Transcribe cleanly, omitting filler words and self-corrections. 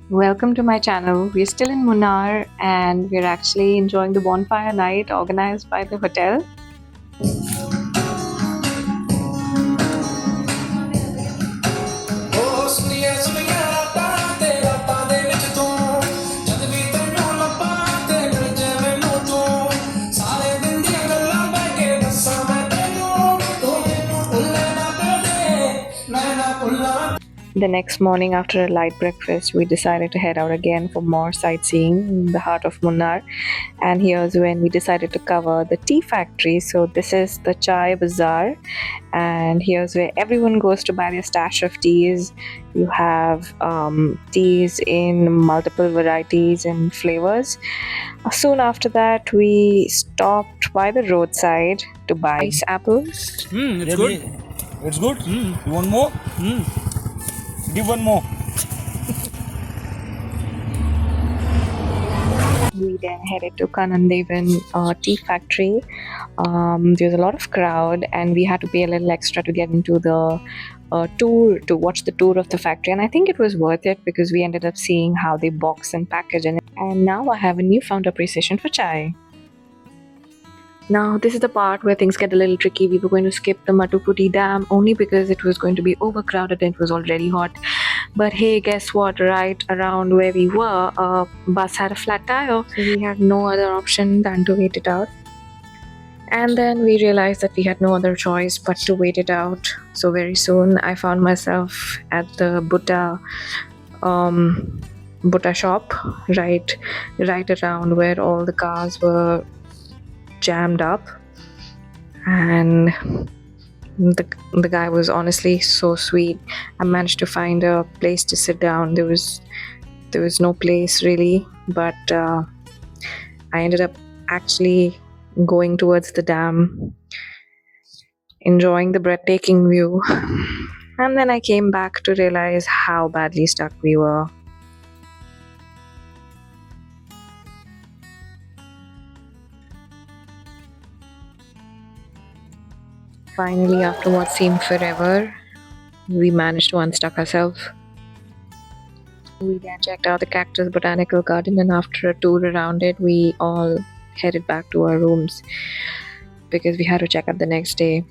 Welcome to my channel. We're still in Munnar and we're actually enjoying the bonfire night organized by the hotel. The next morning, after a light breakfast, we decided to head out again for more sightseeing in the heart of Munnar. And here's when we decided to cover the tea factory. So, this is the chai bazaar, and here's where everyone goes to buy their stash of teas. You have teas in multiple varieties and flavors. Soon after that, we stopped by the roadside to buy ice apples. It's good. It's good. You want more? Give one more. We then headed to Kanan Devan tea factory. There was a lot of crowd, and we had to pay a little extra to get into the tour to watch the tour of the factory. And I think it was worth it because we ended up seeing how they box and package it. And now I have a newfound appreciation for chai. Now, this is the part where things get a little tricky. We were going to skip the Mattuputti Dam only because it was going to be overcrowded and it was already hot. But hey, guess what? Right around where we were, a bus had a flat tire, so we had no other option than to wait it out. And then we realized that we had no other choice but to wait it out. So very soon, I found myself at the Butta shop, right around where all the cars were jammed up, and the guy was honestly so sweet. I managed to find a place to sit down. There was no place really, but I ended up actually going towards the dam, enjoying the breathtaking view. And then I came back to realize how badly stuck we were. Finally, after what seemed forever, we managed to unstuck ourselves. We then checked out the Cactus Botanical Garden, and after a tour around it, we all headed back to our rooms because we had to check out the next day.